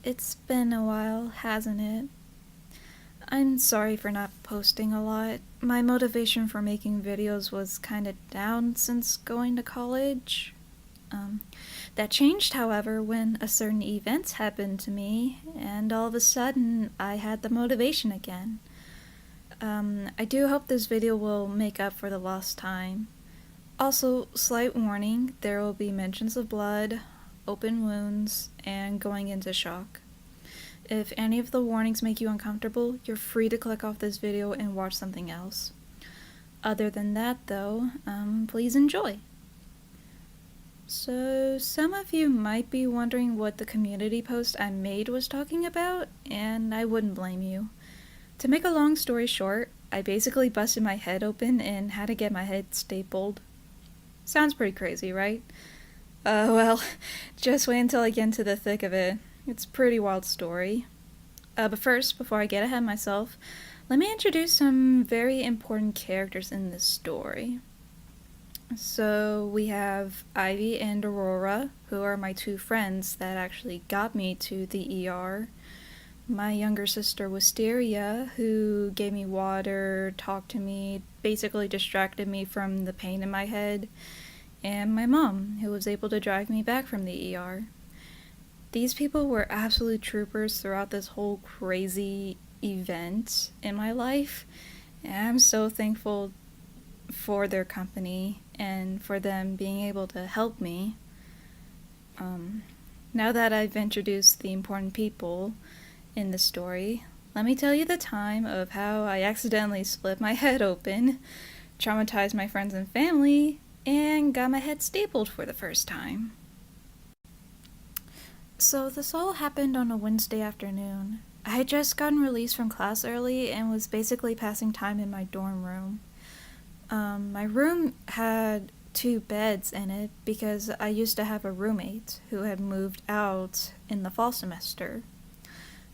It's been a while, hasn't it? I'm sorry for not posting a lot. My motivation for making videos was kinda down since going to college. That changed, however, when a certain event happened to me, and all of a sudden, I had the motivation again. I do hope this video will make up for the lost time. Also, slight warning, there will be mentions of blood, open wounds, and going into shock. If any of the warnings make you uncomfortable, you're free to click off this video and watch something else. Other than that, though, please enjoy. So, some of you might be wondering what the community post I made was talking about, and I wouldn't blame you. To make a long story short, I basically busted my head open and had to get my head stapled. Sounds pretty crazy, right? Well, just wait until I get into the thick of it. It's a pretty wild story. But first, before I get ahead of myself, let me introduce some very important characters in this story. So we have Ivy and Aurora, who are my two friends that actually got me to the ER. My younger sister Wisteria, who gave me water, talked to me, basically distracted me from the pain in my head. And my mom, who was able to drive me back from the ER. These people were absolute troopers throughout this whole crazy event in my life, and I'm so thankful for their company and for them being able to help me. Now that I've introduced the important people in the story, let me tell you the time of how I accidentally split my head open, traumatized my friends and family, and got my head stapled for the first time. So this all happened on a Wednesday afternoon. I had just gotten released from class early and was basically passing time in my dorm room. My room had 2 beds in it because I used to have a roommate who had moved out in the fall semester.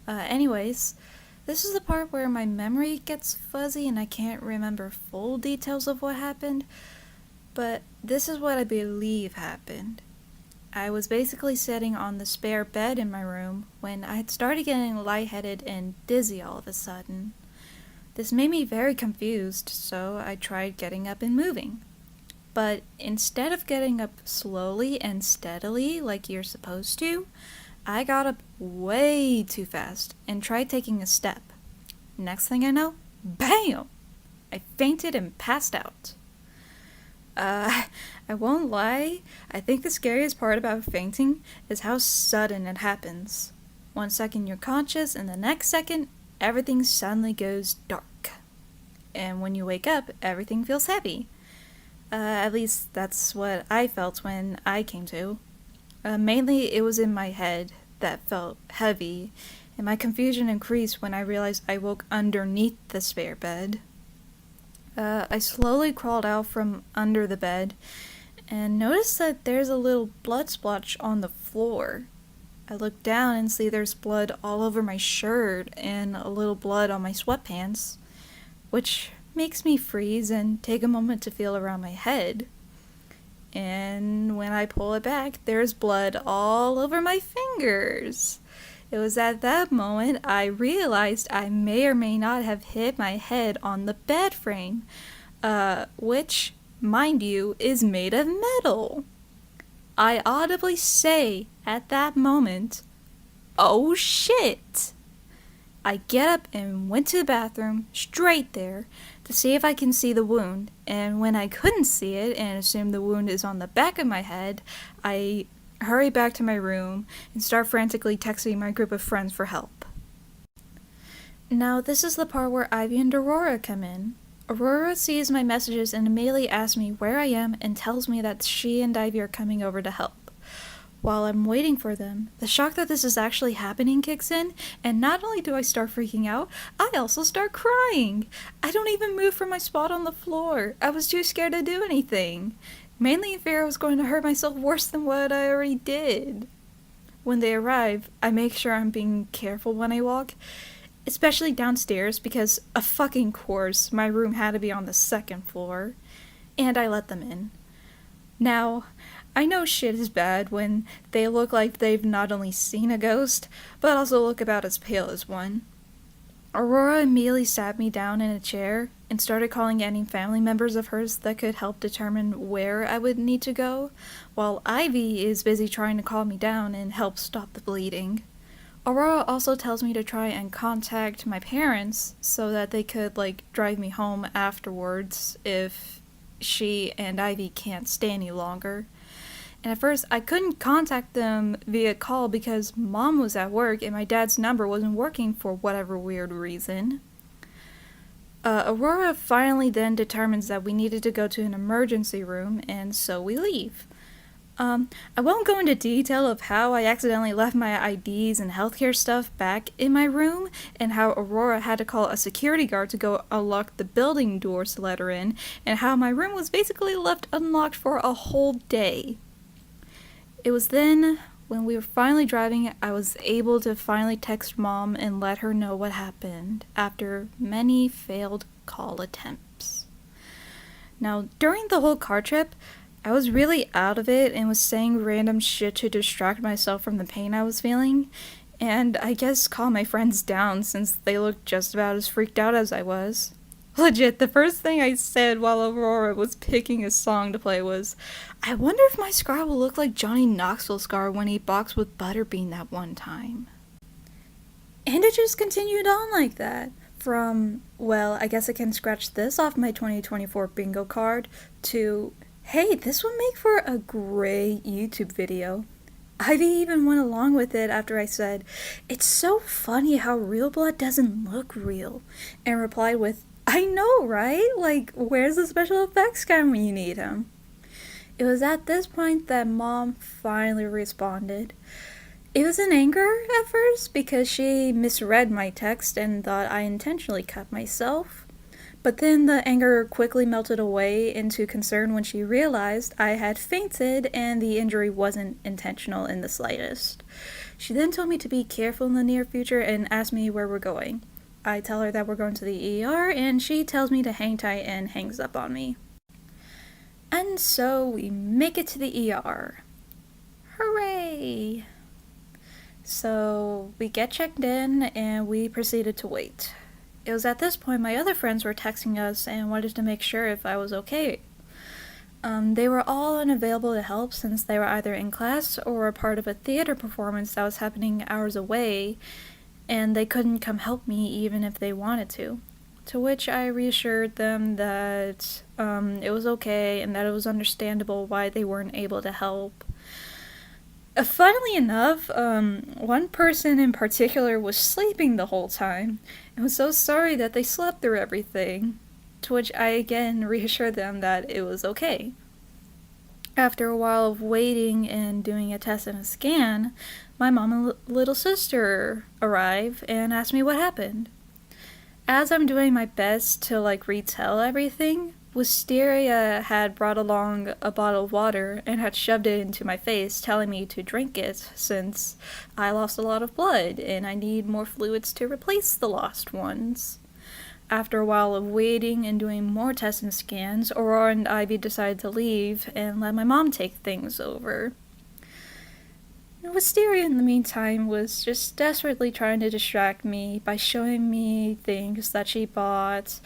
Anyways, this is the part where my memory gets fuzzy and I can't remember full details of what happened, but this is what I believe happened. I was basically sitting on the spare bed in my room when I had started getting lightheaded and dizzy all of a sudden. This made me very confused, so I tried getting up and moving. But instead of getting up slowly and steadily like you're supposed to, I got up way too fast and tried taking a step. Next thing I know, BAM! I fainted and passed out. I won't lie, I think the scariest part about fainting is how sudden it happens. 1 second you're conscious, and the next second, everything suddenly goes dark. And when you wake up, everything feels heavy. At least that's what I felt when I came to. Mainly it was in my head that felt heavy, and my confusion increased when I realized I woke underneath the spare bed. I slowly crawled out from under the bed and noticed that there's a little blood splotch on the floor. I look down and see there's blood all over my shirt and a little blood on my sweatpants, which makes me freeze and take a moment to feel around my head. And when I pull it back, there's blood all over my fingers. It was at that moment I realized I may or may not have hit my head on the bed frame, which, mind you, is made of metal. I audibly say at that moment, "Oh shit!" I get up and went to the bathroom, straight there, to see if I can see the wound, and when I couldn't see it and assumed the wound is on the back of my head, I hurry back to my room and start frantically texting my group of friends for help. Now this is the part where Ivy and Aurora come in. Aurora sees my messages and immediately asks me where I am and tells me that she and Ivy are coming over to help. While I'm waiting for them, the shock that this is actually happening kicks in, and not only do I start freaking out, I also start crying. I don't even move from my spot on the floor. I was too scared to do anything. Mainly in fear I was going to hurt myself worse than what I already did. When they arrive, I make sure I'm being careful when I walk, especially downstairs because, of fucking course, my room had to be on the 2nd floor, and I let them in. Now, I know shit is bad when they look like they've not only seen a ghost, but also look about as pale as one. Aurora immediately sat me down in a chair and started calling any family members of hers that could help determine where I would need to go, while Ivy is busy trying to calm me down and help stop the bleeding. Aurora also tells me to try and contact my parents so that they could, drive me home afterwards if she and Ivy can't stay any longer. And at first, I couldn't contact them via call because Mom was at work and my dad's number wasn't working for whatever weird reason. Aurora finally then determines that we needed to go to an emergency room, and so we leave. I won't go into detail of how I accidentally left my IDs and healthcare stuff back in my room, and how Aurora had to call a security guard to go unlock the building doors to let her in, and how my room was basically left unlocked for a whole day. It was then, when we were finally driving, I was able to finally text Mom and let her know what happened after many failed call attempts. Now, during the whole car trip, I was really out of it and was saying random shit to distract myself from the pain I was feeling, and I guess calm my friends down since they looked just about as freaked out as I was. Legit, the first thing I said while Aurora was picking a song to play was, I wonder if my scar will look like Johnny Knoxville's scar when he boxed with Butterbean that one time. And it just continued on like that. From, well, I guess I can scratch this off my 2024 bingo card, to, hey, this would make for a great YouTube video. Ivy even went along with it after I said, it's so funny how real blood doesn't look real, and replied with, I know, right? Where's the special effects guy when you need him? It was at this point that Mom finally responded. It was in anger at first because she misread my text and thought I intentionally cut myself. But then the anger quickly melted away into concern when she realized I had fainted and the injury wasn't intentional in the slightest. She then told me to be careful in the near future and asked me where we're going. I tell her that we're going to the ER, and she tells me to hang tight and hangs up on me. And so we make it to the ER. Hooray! So we get checked in, and we proceeded to wait. It was at this point my other friends were texting us and wanted to make sure if I was okay. They were all unavailable to help since they were either in class or a part of a theater performance that was happening hours away, and they couldn't come help me even if they wanted to. To which I reassured them that it was okay and that it was understandable why they weren't able to help. Funnily enough, one person in particular was sleeping the whole time and was so sorry that they slept through everything. To which I again reassured them that it was okay. After a while of waiting and doing a test and a scan, my mom and little sister arrive and ask me what happened. As I'm doing my best to retell everything, Wisteria had brought along a bottle of water and had shoved it into my face, telling me to drink it since I lost a lot of blood and I need more fluids to replace the lost ones. After a while of waiting and doing more tests and scans, Aurora and Ivy decided to leave and let my mom take things over. Wisteria, in the meantime, was just desperately trying to distract me by showing me things that she bought,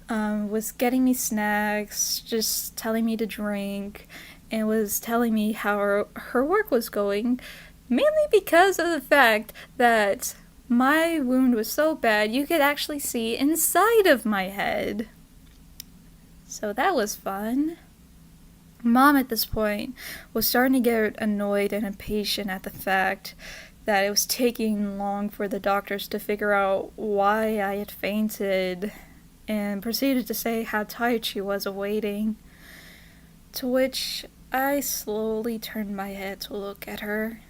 was getting me snacks, just telling me to drink, and was telling me how her work was going, mainly because of the fact that my wound was so bad you could actually see inside of my head. So that was fun. Mom, at this point, was starting to get annoyed and impatient at the fact that it was taking long for the doctors to figure out why I had fainted, and proceeded to say how tired she was of waiting. To which I slowly turned my head to look at her,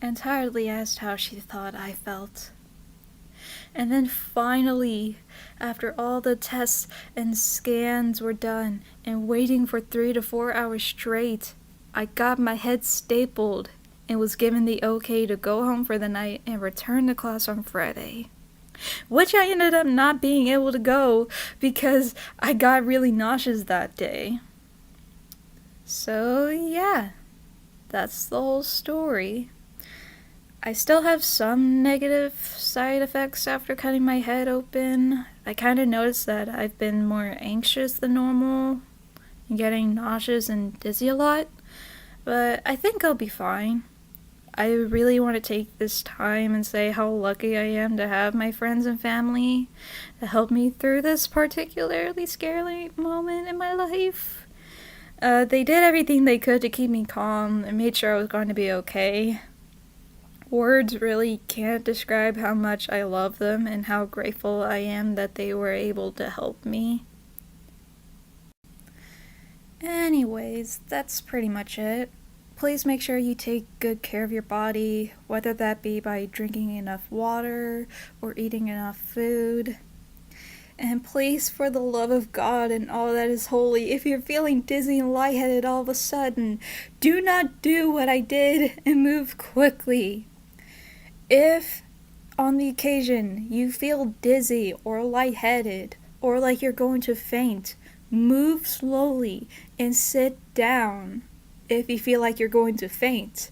and tiredly asked how she thought I felt. And then finally, after all the tests and scans were done and waiting for 3 to 4 hours straight, I got my head stapled and was given the okay to go home for the night and return to class on Friday. Which I ended up not being able to go because I got really nauseous that day. So yeah, that's the whole story. I still have some negative side effects after cutting my head open. I kind of noticed that I've been more anxious than normal, and getting nauseous and dizzy a lot, but I think I'll be fine. I really want to take this time and say how lucky I am to have my friends and family to help me through this particularly scary moment in my life. They did everything they could to keep me calm and made sure I was going to be okay. Words really can't describe how much I love them and how grateful I am that they were able to help me. Anyways, that's pretty much it. Please make sure you take good care of your body, whether that be by drinking enough water or eating enough food. And please, for the love of God and all that is holy, if you're feeling dizzy and lightheaded all of a sudden, do not do what I did and move quickly. If, on the occasion, you feel dizzy or lightheaded or like you're going to faint, move slowly and sit down. If you feel like you're going to faint,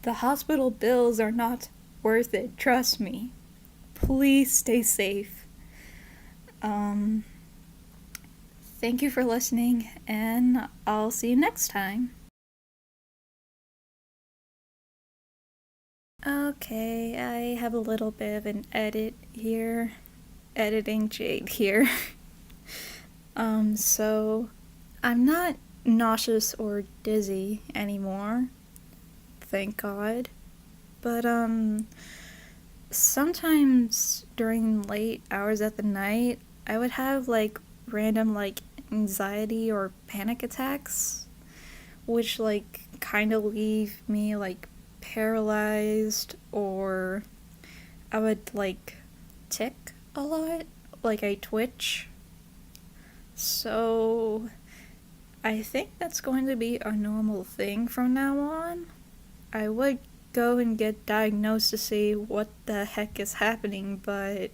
the hospital bills are not worth it, trust me. Please stay safe. Thank you for listening, and I'll see you next time. Okay, I have a little bit of an editing jade here. So I'm not nauseous or dizzy anymore, thank God. But sometimes during late hours of the night, I would have like random like anxiety or panic attacks, which like kind of leave me like paralyzed, or I would like tick a lot, like I twitch. So I think that's going to be a normal thing from now on. I would go and get diagnosed to see what the heck is happening, but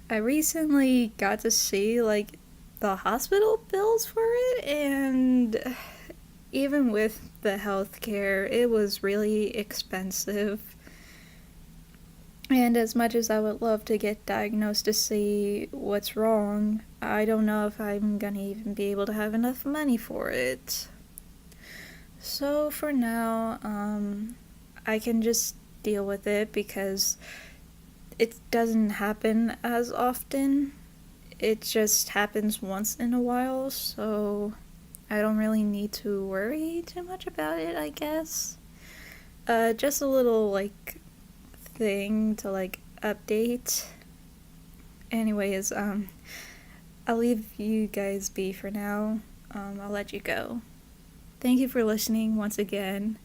I recently got to see like the hospital bills for it, and even with the healthcare, it was really expensive. And as much as I would love to get diagnosed to see what's wrong, I don't know if I'm gonna even be able to have enough money for it. So for now, I can just deal with it because it doesn't happen as often. It just happens once in a while, so I don't really need to worry too much about it, I guess. Just a little, like, thing to, like, update. Anyways, I'll leave you guys be for now. I'll let you go. Thank you for listening once again.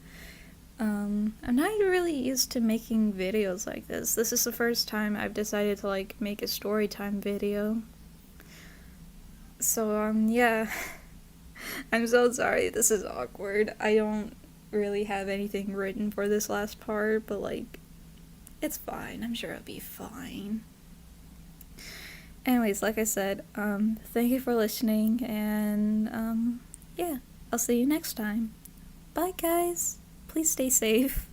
I'm not really used to making videos like this. This is the first time I've decided to, like, make a Storytime video. So, yeah. I'm so sorry, this is awkward. I don't really have anything written for this last part, but, like, it's fine. I'm sure it'll be fine. Anyways, like I said, thank you for listening, and, yeah, I'll see you next time. Bye, guys. Please stay safe.